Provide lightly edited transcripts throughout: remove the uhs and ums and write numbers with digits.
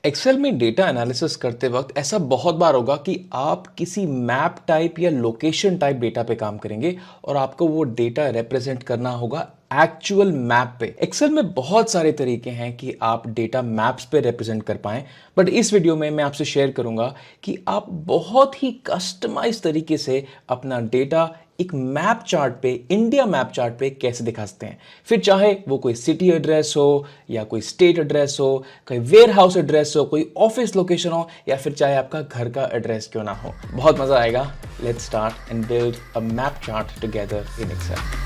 Excel में data analysis करते वक्त ऐसा बहुत बार होगा कि आप किसी मैप टाइप या लोकेशन टाइप डेटा पे काम करेंगे और आपको वो डेटा रिप्रेजेंट करना होगा एक्चुअल मैप पे। एक्सेल में बहुत सारे तरीके हैं कि आप डेटा मैप्स पे रिप्रेजेंट कर पाएं, बट इस वीडियो में मैं आपसे शेयर करूंगा कि आप बहुत ही कस्टमाइज तरीके से अपना डेटा एक मैप चार्ट पे, इंडिया मैप चार्ट पे कैसे दिखा सकते हैं। फिर चाहे वो कोई सिटी एड्रेस हो या कोई स्टेट एड्रेस हो, कोई वेयर हाउस एड्रेस हो, कोई ऑफिस लोकेशन हो, या फिर चाहे आपका घर का एड्रेस क्यों ना हो, बहुत मजा आएगा। Let's start and build a map chart together in Excel.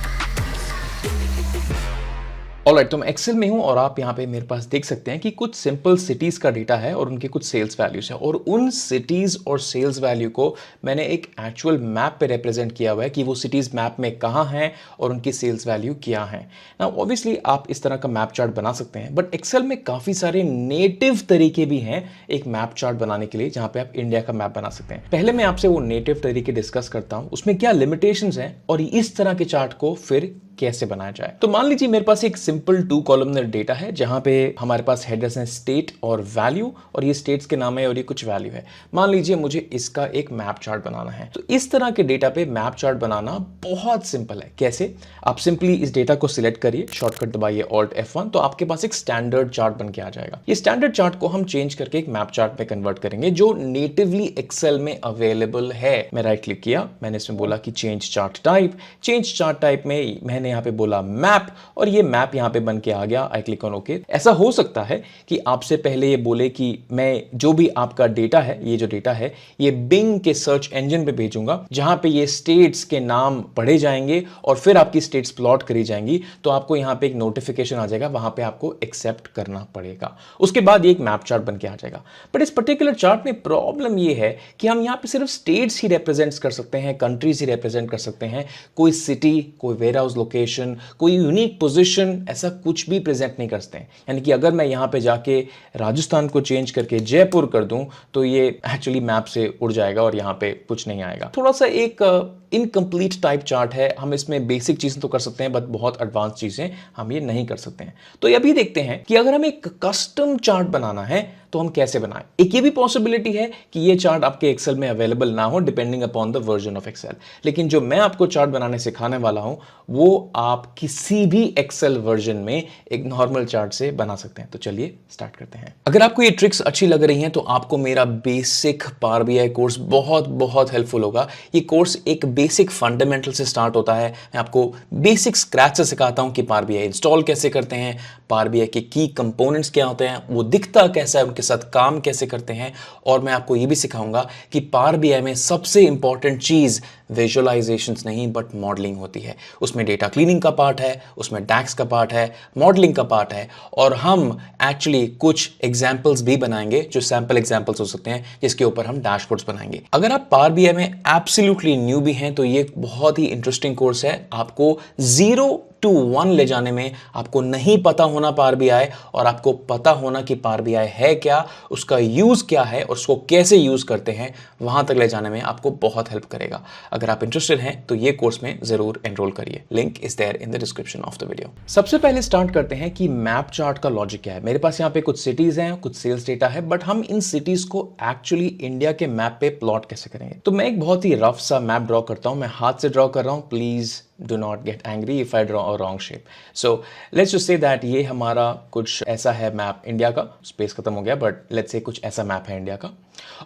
Alright, तो मैं एक्सेल में हूं और आप यहां पे मेरे पास देख सकते हैं कि कुछ सिंपल सिटीज का डेटा है और उनके कुछ सेल्स वैल्यूज है, और उन सिटीज और सेल्स वैल्यू को मैंने एक एक्चुअल मैप पे रिप्रेजेंट किया हुआ है कि वो सिटीज मैप में कहां हैं और उनकी सेल्स वैल्यू क्या है। नाउ ऑब्वियसली आप इस तरह का मैप चार्ट बना सकते हैं, बट एक्सेल में काफी सारे नेटिव तरीके भी हैं एक मैप चार्ट बनाने के लिए, जहां पे आप इंडिया का मैप बना सकते हैं। पहले मैं आपसे वो नेटिव तरीके डिस्कस करता हूं, उसमें क्या लिमिटेशंस हैं और इस तरह के चार्ट को फिर कैसे बनाया जाए। तो मान लीजिए मेरे पास एक सिंपल 2 कॉलमनर डेटा है जहां पे हमारे पास हेडर्स हैं स्टेट और वैल्यू, और ये स्टेट्स के नाम है और ये कुछ वैल्यू है। मान लीजिए मुझे इसका एक मैप चार्ट बनाना है, तो इस तरह के डेटा पे मैप चार्ट बनाना बहुत सिंपल है। कैसे? आप सिंपली इस डेटा को सिलेक्ट करिए, शॉर्टकट दबाइए Alt F1, तो आपके पास एक स्टैंडर्ड चार्ट बन के आ जाएगा। ये स्टैंडर्ड चार्ट को हम चेंज करके एक मैप चार्ट में कन्वर्ट करेंगे जो नेटिवली एक्सेल में अवेलेबल है। मैं राइट क्लिक किया, मैंने इसमें बोला कि change chart type. Change chart type में मैंने यहाँ पे बोला मैप, और ये मैप यहां पे बन के आ गया। आई क्लिक ऑन ओके। ऐसा हो सकता है कि आपसे पहले ये बोले कि मैं जो भी आपका डेटा है, ये जो डेटा है, ये बिंग के सर्च इंजन पे भेजूंगा, जहां पे ये स्टेट्स के नाम पढ़े जाएंगे और फिर आपकी स्टेट्स प्लॉट करी जाएंगी। तो आपको यहां पे एक नोटिफिकेशन आ जाएगा, वहां पे आपको एक्सेप्ट करना पड़ेगा। उसके बाद ये एक मैप चार्ट बन के आ जाएगा। बट इस पर्टिकुलर चार्ट में प्रॉब्लम ये है कि हम यहां पे सिर्फ स्टेट्स ही रिप्रेजेंट कर सकते हैं, कंट्रीज ही रिप्रेजेंट कर सकते हैं। कोई सिटी, कोई वेयर हाउस लोकेशन, कोई यूनिक पोजीशन, ऐसा कुछ भी प्रेजेंट नहीं करते हैं। यानी कि अगर मैं यहां पे जाके राजस्थान को चेंज करके जयपुर कर दूं तो ये एक्चुअली मैप से उड़ जाएगा और यहां पे कुछ नहीं आएगा। थोड़ा सा एक इनकम्प्लीट टाइप चार्ट है। हम इसमें बेसिक चीजें तो कर सकते हैं, बट बहुत एडवांस चीजें हम ये नहीं कर सकते हैं। तो ये भी देखते हैं कि अगर हमें एक कस्टम चार्ट बनाना है तो हम कैसे बनाएं। एक ये भी पॉसिबिलिटी है कि ये चार्ट आपके एक्सेल में अवेलेबल ना हो, depending upon the version of Excel. लेकिन जो मैं आपको चार्ट बनाने सिखाने वाला हूं वो आप किसी भी एक्सेल वर्जन में एक नॉर्मल चार्ट से बना सकते हैं। तो चलिए स्टार्ट करते हैं। अगर आपको ये ट्रिक्स अच्छी लग रही हैं तो आपको मेरा बेसिक पावर बीआई कोर्स बहुत बहुत हेल्पफुल होगा। ये कोर्स एक बेसिक फंडामेंटल से स्टार्ट होता है। मैं आपको बेसिक स्क्रैच से सिखाता हूं कि पावर बीआई इंस्टॉल कैसे करते हैं, पावर बीआई के की कंपोनेंट्स क्या होते हैं, वो दिखता कैसा है, उनके साथ काम कैसे करते हैं, और मैं आपको ये भी सिखाऊंगा कि पावर बीआई में सबसे इंपॉर्टेंट चीज विजुअलाइजेशंस नहीं बट मॉडलिंग होती है। उसमें डेटा क्लीनिंग का पार्ट है, उसमें डैक्स का पार्ट है, मॉडलिंग का पार्ट है, और हम एक्चुअली कुछ एग्जांपल्स भी बनाएंगे जो सैंपल एग्जांपल्स हो सकते हैं, जिसके ऊपर हम डैशबोर्ड्स बनाएंगे। अगर आप पावर बीआई में एब्सोल्युटली न्यू भी हैं तो ये बहुत ही इंटरेस्टिंग कोर्स है। आपको 0 to 1 ले जाने में आपको नहीं पता होना पावर बीआई, और आपको पता होना कि पावर बीआई है क्या, उसका यूज क्या है और उसको कैसे यूज करते हैं, वहां तक ले जाने में आपको बहुत हेल्प करेगा। अगर आप इंटरेस्टेड हैं तो ये कोर्स में जरूर एनरोल करिए। Link is there in the description of the video. सबसे पहले स्टार्ट करते हैं कि मैप चार्ट का लॉजिक क्या है। मेरे पास यहाँ पे कुछ सिटीज हैं, कुछ सेल्स डेटा है, बट हम इन सिटीज को एक्चुअली इंडिया के मैप पे प्लॉट कैसे करेंगे। तो मैं एक बहुत ही रफ सा मैप ड्रॉ करता हूं। मैं हाथ से ड्रॉ कर रहा हूं, please do not get angry if I draw a wrong shape. So let's just say that ये हमारा कुछ ऐसा है मैप इंडिया का। स्पेस खत्म हो गया, बट लेट्स से कुछ ऐसा मैप है इंडिया का।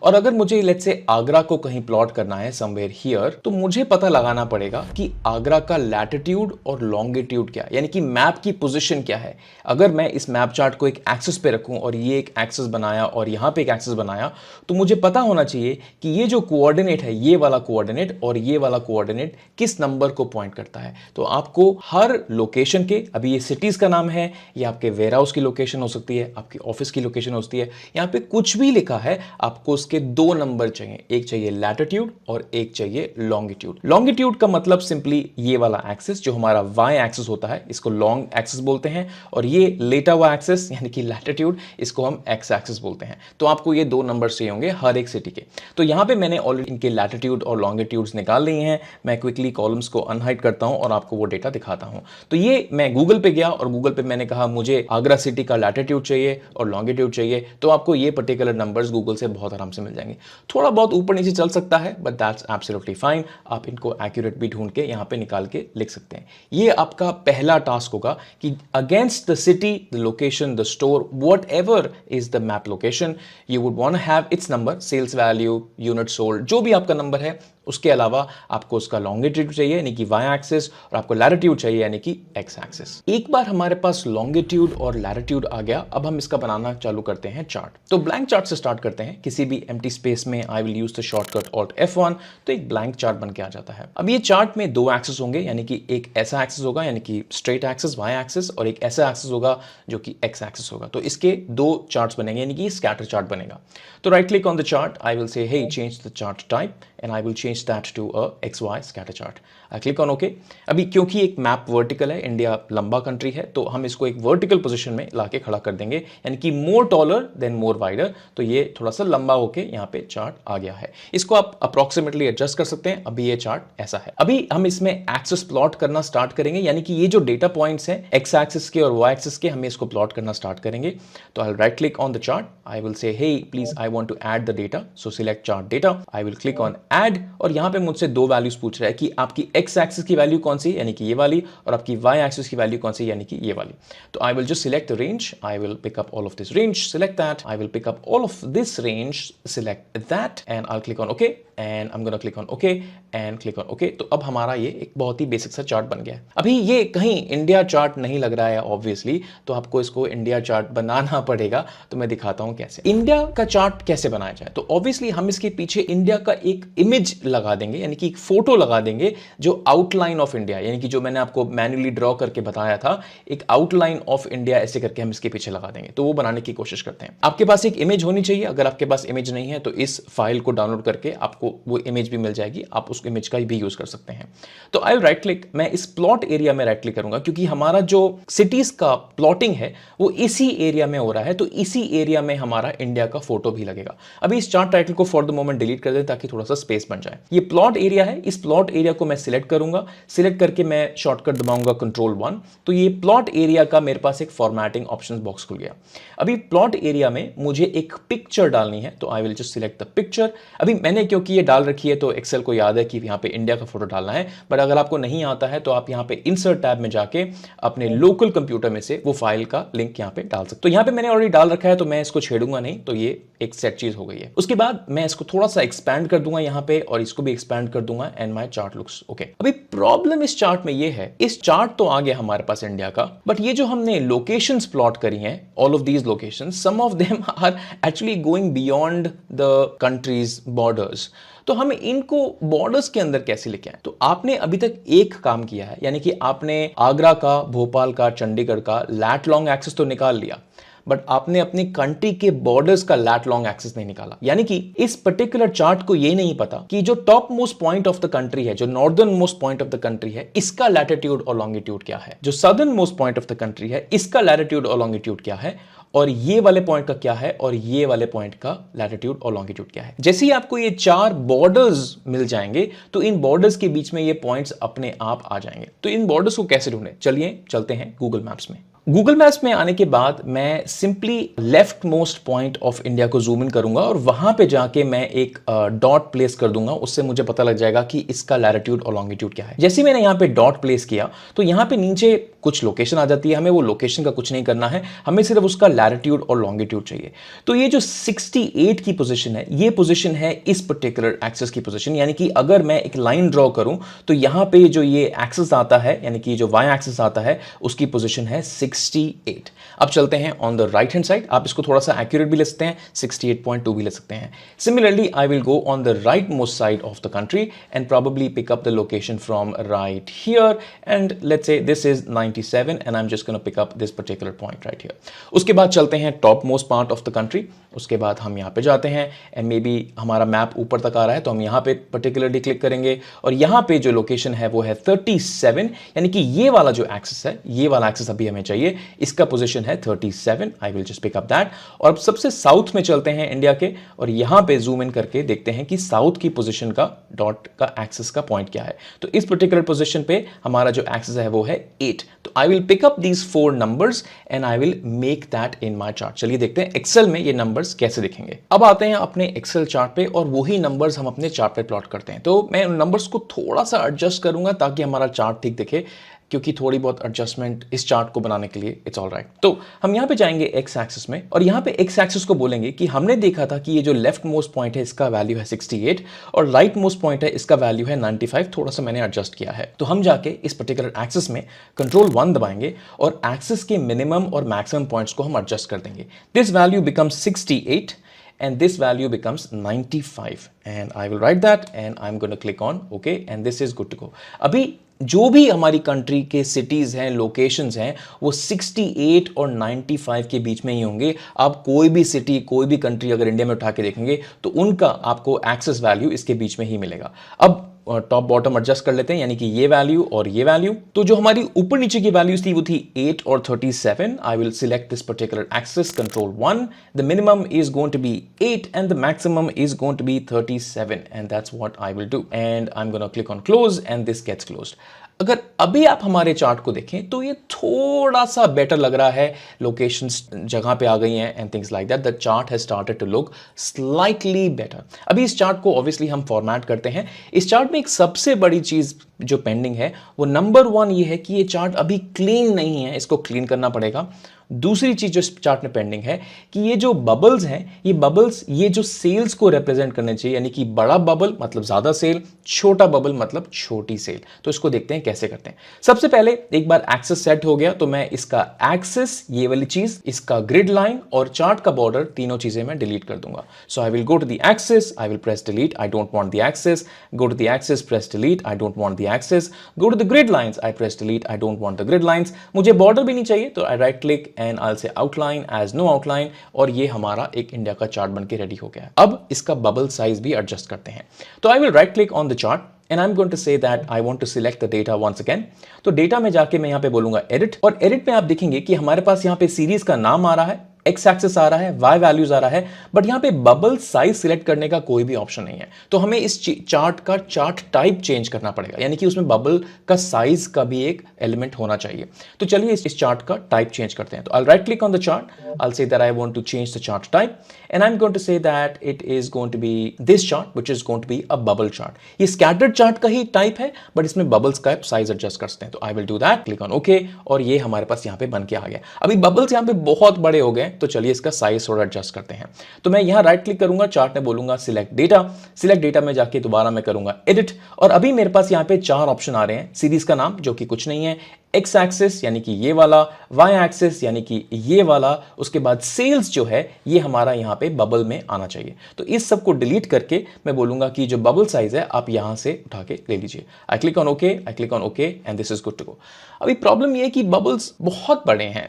और अगर मुझे लेट्स से आगरा को कहीं प्लॉट करना है समवेयर हियर, तो मुझे पता लगाना पड़ेगा कि आगरा का लैटिट्यूड और लॉन्गिट्यूड क्या है, यानी कि मैप की पोजीशन क्या है। अगर मैं इस मैप चार्ट को एक एक्सिस पे रखूं और ये एक एक्सिस बनाया और यहां पे एक एक्सिस बनाया, तो मुझे पता होना चाहिए कि ये जो कोऑर्डिनेट है, ये वाला कोऑर्डिनेट और ये वाला कोऑर्डिनेट किस नंबर को पॉइंट करता है। तो आपको हर लोकेशन के, अभी ये सिटीज का नाम है, ये आपके वेयर हाउस की लोकेशन हो सकती है, आपकी ऑफिस की लोकेशन हो सकती है, यहां पे कुछ भी लिखा है, आपको उसके 2 नंबर चाहिए। एक चाहिए लैटिट्यूड और एक चाहिए लॉन्गिट्यूड। लॉन्गिट्यूड का मतलब सिंपली ये वाला एक्सिस जो हमारा वाई एक्सिस होता है, इसको लॉन्ग एक्सिस बोलते हैं, और ये लेटा हुआ एक्सिस यानी कि लैटिट्यूड, इसको हम एक्स एक्सिस बोलते हैं। तो आपको ये 2 नंबर चाहिए होंगे हर एक सिटी के। तो यहां पे मैंने ऑलरेडी इनके लैटिट्यूड और लॉन्गिट्यूड्स निकाल लिए हैं। मैं क्विकली कॉलम्स को अनहाइड कर करता हूं और आपको वो डेटा दिखाता हूं। तो ये मैं गूगल पे गया और गूगल पे मैंने कहा मुझे आगरा सिटी का लैटिट्यूड चाहिए और लॉन्गिट्यूड चाहिए, तो आपको ये पर्टिकुलर नंबर्स गूगल से बहुत आराम से मिल जाएंगे। थोड़ा बहुत ऊपर नीचे चल सकता है बट दैट्स एब्सोल्युटली फाइन, आप इनको एक्यूरेट भी ढूंढ के यहाँ पे निकाल के लिख सकते हैं। ये आपका पहला टास्क होगा कि against the city, the location, the store, whatever is the map location, you would want to have its number, sales value, unit sold, जो भी आपका नंबर है। उसके अलावा आपको उसका लॉन्गिट्यूड चाहिए यानी कि वाई एक्सिस, और आपको लैटिट्यूड चाहिए यानी कि एक्स एक्सिस। एक बार हमारे पास लॉन्गिट्यूड और लैटिट्यूड आ गया, अब हम इसका बनाना चालू करते हैं चार्ट। तो ब्लैंक चार्ट से स्टार्ट करते हैं। किसी भी एम्प्टी स्पेस में I will use the shortcut alt F1, तो एक ब्लैंक चार्ट बन के आ जाता है। अब ये चार्ट में दो एक्सिस होंगे, यानी कि एक ऐसा एक्सिस होगा यानी कि स्ट्रेट एक्सिस वाई एक्सिस, और एक ऐसा एक्सिस होगा जो कि एक्स एक्सिस होगा। तो इसके दो चार्ट्स बनेंगे यानी कि स्कैटर चार्ट बनेगा। तो right click on the chart, I will say hey change the chart type and I will change that to a XY scatter chart. I click on OK. अभी क्योंकि एक मैप वर्टिकल है, India लंबा country है, तो हम इसको एक वर्टिकल पोजीशन में लाके खड़ा कर देंगे, यानी कि मोर टॉलर देन मोर वाइडर। तो ये थोड़ा सा लंबा होके यहाँ पे चार्ट आ गया है। इसको आप अप्रोक्सीमेटली एडजस्ट कर सकते हैं। अभी ये चार्ट ऐसा है। अभी हम इसमें एक्सिस प्लॉट करना स्टार्ट करेंगे, यानी कि ये जो डेटा पॉइंट्स हैं एक्स एक्सिस के और वाई एक्सिस के, हमें इसको प्लॉट करना स्टार्ट करेंगे। तो I right click on the chart, I will say hey please I want to add the data, so select chart data, I will click on add, और यहां पे मुझसे दो वैल्यूज पूछ रहा है कि आपकी एक्स एक्सिस की वैल्यू कौन सी, यानी कि ये वाली, और आपकी वाई एक्सिस की वैल्यू कौन सी, यानी कि ये वाली। तो I will just select the range, I will pick up all of this range, select that, I will pick up all of this range, select that, and I click on okay, and I am gonna click on okay and click on okay. तो अब हमारा ये एक बहुत ही basic सा chart बन गया है। अभी ये कहीं इंडिया चार्ट नहीं लग रहा है ऑब्वियसली, तो आपको इसको इंडिया चार्ट बनाना पड़ेगा। तो मैं दिखाता हूं कैसे इंडिया का चार्ट कैसे बनाया जाए। तो ऑब्वियसली हम इसके पीछे इंडिया का एक इमेज लगा देंगे, यानी कि एक फोटो लगा देंगे जो आउटलाइन ऑफ इंडिया, यानी कि जो मैंने आपको मैन्युअली ड्रॉ करके बताया था, एक आउटलाइन ऑफ इंडिया ऐसे करके हम इसके पीछे लगा देंगे। तो वो बनाने की कोशिश करते हैं। आपके पास एक इमेज होनी चाहिए। अगर आपके पास इमेज नहीं है तो इस फाइल को डाउनलोड करके आपको वो इमेज भी मिल जाएगी, आप उस इमेज का भी यूज कर सकते हैं। तो आई राइट क्लिक, मैं इस प्लॉट एरिया में राइट क्लिक करूंगा, क्योंकि हमारा जो सिटीज का प्लॉटिंग है वो इसी एरिया में हो रहा है, तो इसी एरिया में हमारा इंडिया का फोटो भी लगेगा। अभी इस चार्ट टाइटल को फॉर द मोमेंट डिलीट कर दें ताकि थोड़ा सा स्पेस बन जाए। ये प्लॉट एरिया है, इस प्लॉट एरिया को मैं सिलेक्ट करूंगा, सिलेक्ट करके मैं शॉर्टकट दबाऊंगा Ctrl+1, तो ये प्लॉट एरिया का मेरे पास एक फॉर्मेटिंग ऑप्शंस बॉक्स खुल गया। अभी प्लॉट एरिया में मुझे एक पिक्चर डालनी है, तो I will just select the picture. अभी मैंने क्योंकि ये डाल रखी है तो एक्सेल को याद है कि यहाँ पे इंडिया का फोटो डालना है, बट अगर आपको नहीं आता है तो आप यहाँ पे इंसर्ट टैब में जाके अपने लोकल कंप्यूटर में से वो फाइल का लिंक यहाँ पे डाल सकते। तो यहाँ पे मैंने ऑलरेडी डाल रखा है तो मैं इसको छेड़ूंगा नहीं, तो ये एक सेट चीज हो गई है। उसके बाद मैं इसको थोड़ा सा एक्सपैंड कर दूंगा यहाँ पे, और इसको भी एक्सपैंड कर दूंगा, and my chart looks okay. अभी प्रॉब्लम इस चार्ट में ये है, इस चार्ट तो आ गया हमारे पास इंडिया का, बट ये जो हमने लोकेशंस प्लॉट करी हैं, all of these locations, some of them are actually going beyond the country's borders. तो हम इनको बॉर्डर्स के अंदर कैसे लेके आए? तो आपने अभी तक एक काम किया है, यानी कि आपने आगरा का, भोपाल का, चंडीगढ़ का लैट लॉन्ग एक्सिस तो निकाल लिया, बट आपने अपनी कंट्री के बॉर्डर्स का लैट लॉन्ग एक्सिस नहीं निकाला। यानी कि इस पर्टिकुलर चार्ट को ये नहीं पता कि जो top most point of the country है, जो northern most point of the country है, इसका लैटिट्यूड और लॉन्गिट्यूड क्या है, जो southern most point of the country है, इसका लैटिट्यूड और लॉन्गिट्यूड क्या है, और ये वाले पॉइंट का क्या है, और ये वाले पॉइंट का लैटिट्यूड और लॉन्गिट्यूड क्या है। जैसे ही आपको ये चार बॉर्डर्स मिल जाएंगे तो इन बॉर्डर्स के बीच में ये पॉइंट्स अपने आप आ जाएंगे। तो इन बॉर्डर्स को कैसे ढूंढें? चलिए चलते हैं गूगल मैप्स में। गूगल मैप्स में आने के बाद मैं simply left most point of India को जूम इन करूंगा और वहां पे जाके मैं एक डॉट प्लेस कर दूंगा। उससे मुझे पता लग जाएगा कि इसका लैटिट्यूड और लॉन्गिट्यूड क्या है। जैसे ही मैंने यहाँ पे डॉट प्लेस किया तो यहाँ पे नीचे कुछ लोकेशन आ जाती है। हमें वो लोकेशन का कुछ नहीं करना है, हमें सिर्फ उसका लैटिट्यूड और लॉन्गिट्यूड चाहिए। तो ये जो 68 की पोजीशन है, ये पोजीशन है इस पर्टिकुलर एक्सिस की पोजीशन। यानी कि अगर मैं एक लाइन ड्रॉ करूं तो यहाँ पे जो ये एक्सिस आता है, यानी कि जो वाई एक्सिस आता है, उसकी पोजीशन है 68। अब चलते हैं on the right hand side. आप इसको थोड़ा सा एक्यूरेट भी ले सकते हैं, 68.2 भी ले सकते हैं। Similarly I will go on the right most side of the country and probably pick up the location from right here, and let's say this is 97 and I'm just going to pick up this particular point right here. उसके बाद चलते हैं top most part of the country. उसके बाद हम यहाँ पे जाते हैं एंड मे बी हमारा मैप ऊपर तक आ रहा है तो हम यहाँ पे पर्टिकुलरली क्लिक करेंगे और यहाँ पे जो लोकेशन है वो है 37। यानी कि ये वाला जो एक्सिस है, ये वाला एक्सिस अभी हमें चाहिए। चाहिए। इसका पोजीशन है 37, I will just pick up that. और अब सबसे साउथ में चलते हैं इंडिया के, और यहां पे जूम इन करके देखते हैं कि साउथ की पोजीशन का डॉट का एक्सिस का पॉइंट क्या है। तो इस पर्टिकुलर पोजीशन पे हमारा जो एक्सिस है वो है 8। तो I will pick up these 4 numbers and I will make that in my chart. चलिए देखते हैं एक्सेल में ये नंबर्स कैसे दिखेंगे। अब आते हैं अपने एक्सेल चार्ट पे और वही नंबर्स हम अपने चार्ट पे प्लॉट करते हैं। तो मैं उन नंबर्स को थोड़ा सा एडजस्ट करूंगा ताकि हमारा चार्ट ठीक दिखे, क्योंकि थोड़ी बहुत एडजस्टमेंट इस चार्ट को बनाने के लिए इट्स ऑल राइट। तो हम यहां पे जाएंगे एक्स एक्सिस में, और यहां पे एक्स एक्सिस को बोलेंगे कि हमने देखा था कि ये जो लेफ्ट मोस्ट पॉइंट है इसका वैल्यू है 68 और राइट मोस्ट पॉइंट है इसका वैल्यू है 95। थोड़ा सा मैंने एडजस्ट किया है। तो हम जाके इस पर्टिकुलर एक्सिस में कंट्रोल 1 दबाएंगे और एक्सिस के मिनिमम और मैक्सिमम पॉइंट्स को हम एडजस्ट कर देंगे। This value becomes 68 and this value becomes 95 and I will write that and I'm going to click on OK and this is good to go। अभी जो भी हमारी कंट्री के सिटीज हैं, लोकेशंस हैं, वो 68 और 95 के बीच में ही होंगे। आप कोई भी सिटी, कोई भी कंट्री अगर इंडिया में उठा के देखेंगे तो उनका आपको एक्सेस वैल्यू इसके बीच में ही मिलेगा। अब टॉप बॉटम एडजस्ट कर लेते हैं, यानी कि ये वैल्यू और ये वैल्यू। तो जो हमारी ऊपर नीचे की वैल्यूज थी वो थी 8 और 37। I will select this particular axis control 1। The minimum is going to be 8 and the maximum is going to be 37 and that's what I will do and I am gonna click on close and this gets closed. अगर अभी आप हमारे chart को देखें तो ये थोड़ा सा बेटर लग रहा है, लोकेशंस जगह पे आ गई हैं and things like that. The chart has started to look slightly better. अभी इस चार्ट को ऑब्वियसली हम फॉर्मेट करते हैं। इस चार्ट में एक सबसे बड़ी चीज जो पेंडिंग है वो नंबर 1 ये है कि ये चार्ट अभी क्लीन नहीं है, इसको क्लीन करना पड़ेगा। दूसरी चीज जो इस चार्ट में पेंडिंग है कि ये जो बबल्स हैं, ये बबल्स ये जो सेल्स को रिप्रेजेंट करने चाहिए, यानी कि बड़ा बबल मतलब ज्यादा सेल, छोटा बबल मतलब छोटी सेल। तो इसको देखते हैं कैसे करते हैं। सबसे पहले एक बार एक्सेस सेट हो गया तो मैं इसका एक्सेस, ये वाली चीज, इसका ग्रिड लाइन और चार्ट का बॉर्डर, तीनों चीजें मैं डिलीट कर दूंगा। So I will go to the axes, I will press delete, I don't want the axes, go to the axes, press delete, I don't want the axes, go to the grid lines, I press delete, I don't want the grid lines. मुझे बॉर्डर भी नहीं चाहिए तो I right click and I say outline as no outline, और ये हमारा एक इंडिया का चार्ट बनके रेडी हो गया है। अब इसका बबल साइज भी एडजस्ट करते हैं। तो I will write click on the chart and I'm going to say that I want to select the data once again। तो डेटा में जाके मैं यहां पे बोलूंगा एडिट, और एडिट में आप देखेंगे कि हमारे पास यहां पे सीरीज का नाम आ रहा है, एक्स एक्सेस आ रहा है, वाई वैल्यूज आ रहा है, बट यहां पे बबल साइज सिलेक्ट करने का कोई भी ऑप्शन नहीं है। तो हमें इस चार्ट का चार्ट टाइप चेंज करना पड़ेगा, यानी कि उसमें बबल का साइज का भी एक एलिमेंट होना चाहिए। तो चलिए इस चार्ट का टाइप चेंज करते हैं। तो I right click on the chart, I say that I want to change the chart type and I am going to say that it is going to be this chart which is going to be a bubble chart. ये scattered chart का ही type है but इसमें bubbles का size adjust करते हैं। तो I will do that, click on okay, और ये हमारे पास यहां पे बन के आ गया। अभी बबल्स यहां पे बहुत बड़े हो गए, तो चलिए इसका साइज थोड़ा एडजस्ट करते हैं। तो मैं यहां राइट क्लिक करूंगा, चार्ट में बोलूंगा सिलेक्ट डेटा, सिलेक्ट डेटा में जाके दोबारा मैं करूंगा एडिट, और अभी मेरे पास यहां पे 4 ऑप्शन आ रहे हैं। सीरीज का नाम जो कि कुछ नहीं है, एक्स एक्सिस यानी कि ये वाला, वाई एक्सिस यानी कि ये वाला, उसके बाद सेल्स जो है ये हमारा यहां पे बबल में आना चाहिए। तो इस सब को डिलीट करके मैं बोलूंगा कि जो बबल साइज है आप यहां से उठा के ले लीजिए। I click on okay, I click on okay and this is good to go. अभी प्रॉब्लम ये है कि बबल्स बहुत बड़े हैं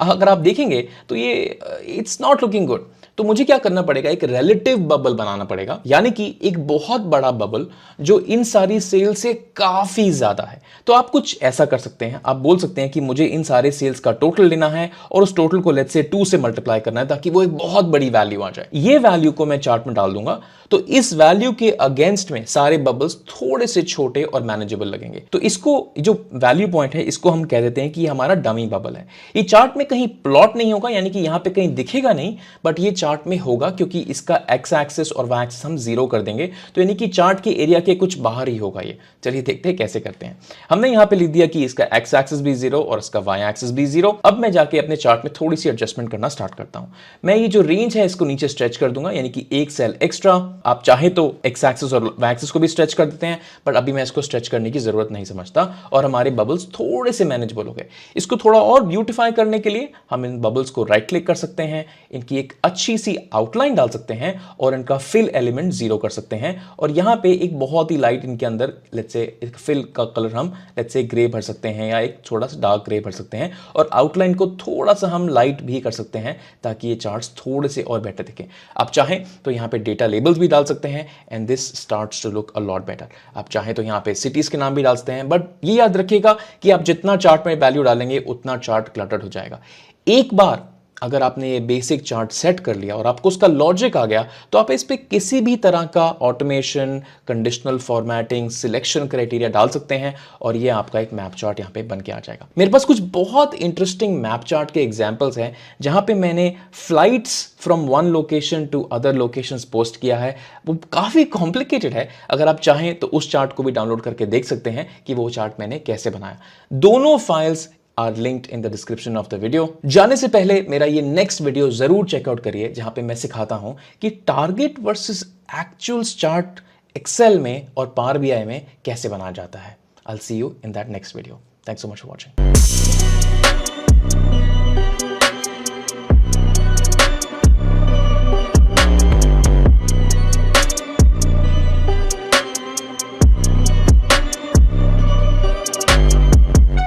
अगर आप देखेंगे तो ये इट्स नॉट लुकिंग गुड। तो मुझे क्या करना पड़ेगा, एक रिलेटिव बबल बनाना पड़ेगा, यानी कि एक बहुत बड़ा बबल जो इन सारी सेल से काफी ज्यादा है। तो आप कुछ ऐसा कर सकते हैं, आप बोल सकते हैं कि मुझे इन सारे सेल्स का टोटल लेना है और उस टोटल को लेट्स से 2 से मल्टीप्लाई करना है ताकि वो एक बहुत बड़ी वैल्यू आ जाए। ये वैल्यू को मैं चार्ट में डाल दूंगा, तो इस वैल्यू के अगेंस्ट में सारे बबल्स थोड़े से छोटे और मैनेजेबल लगेंगे। तो इसको जो वैल्यू पॉइंट है इसको हम कह देते हैं कि ये हमारा डमी बबल है। ये चार्ट में कहीं प्लॉट नहीं होगा, यानी कि यहां पे कहीं दिखेगा नहीं, बट ये चार्ट में होगा क्योंकि इसका एक्स एक्सिस और वाई एक्सिस हम 0 कर देंगे। तो यानी कि चार्ट के एरिया के कुछ बाहर ही होगा ये। चलिए देखते हैं कैसे करते हैं। हमने यहां पे लिख दिया कि इसका एक्स एक्सिस भी 0 और इसका वाई एक्सिस भी 0। अब मैं जाके अपने चार्ट में थोड़ी सी एडजस्टमेंट करना स्टार्ट करता हूं। मैं ये जो रेंज है इसको नीचे स्ट्रेच कर दूंगा, यानी कि एक सेल एक्स्ट्रा। आप चाहे तो एक्स एक्सिस और वाई एक्सिस को भी स्ट्रेच कर देते हैं, बट अभी मैं इसको स्ट्रेच करने की जरूरत नहीं समझता और हमारे बबल्स थोड़े से मैनेजेबल हो गए। इसको थोड़ा और ब्यूटीफाई करने के लिए हम इन बबल्स को राइट क्लिक कर सकते हैं, इनकी एक अच्छी सी आउटलाइन डाल सकते हैं और इनका फिल एलिमेंट 0 कर सकते हैं। और यहां पे एक बहुत ही लाइट इनके अंदर लेट्स से फिल का कलर हम लेट्स से ग्रे भर सकते हैं या एक थोड़ा सा डार्क ग्रे भर सकते हैं और आउटलाइन को थोड़ा सा हम लाइट भी कर सकते हैं ताकि ये चार्ट्स थोड़े से और बेटर दिखें। आप चाहें तो यहाँ पे डेटा लेबल्स भी डाल सकते हैं and this starts to look a lot better. आप चाहें तो यहाँ पे सिटीज के नाम भी डाल सकते हैं, बट ये याद रखिएगा कि आप जितना चार्ट में वैल्यू डालेंगे उतना चार्ट क्लटर्ड हो जाएगा। एक बार अगर आपने ये बेसिक चार्ट सेट कर लिया और आपको उसका लॉजिक आ गया तो आप इस पे किसी भी तरह का automation, conditional formatting, selection criteria डाल सकते हैं और ये आपका एक मैप चार्ट यहाँ पे बन के आ जाएगा। मेरे पास कुछ बहुत इंटरेस्टिंग मैप चार्ट के एग्जांपल्स हैं जहां पे मैंने flights from one location to other locations post किया है। वो काफ़ी कॉम्प्लिकेटेड है, अगर आप चाहें तो उस चार्ट को भी डाउनलोड करके देख सकते हैं कि वो चार्ट मैंने कैसे बनाया। दोनों files are linked in the description of the video। जाने से पहले मेरा ये नेक्स्ट वीडियो जरूर चेकआउट करिए जहां पे मैं सिखाता हूं कि target versus actuals chart Excel में और पावर बीआई में कैसे बनाया जाता है। I'll see you in that next video। Thanks so much for watching।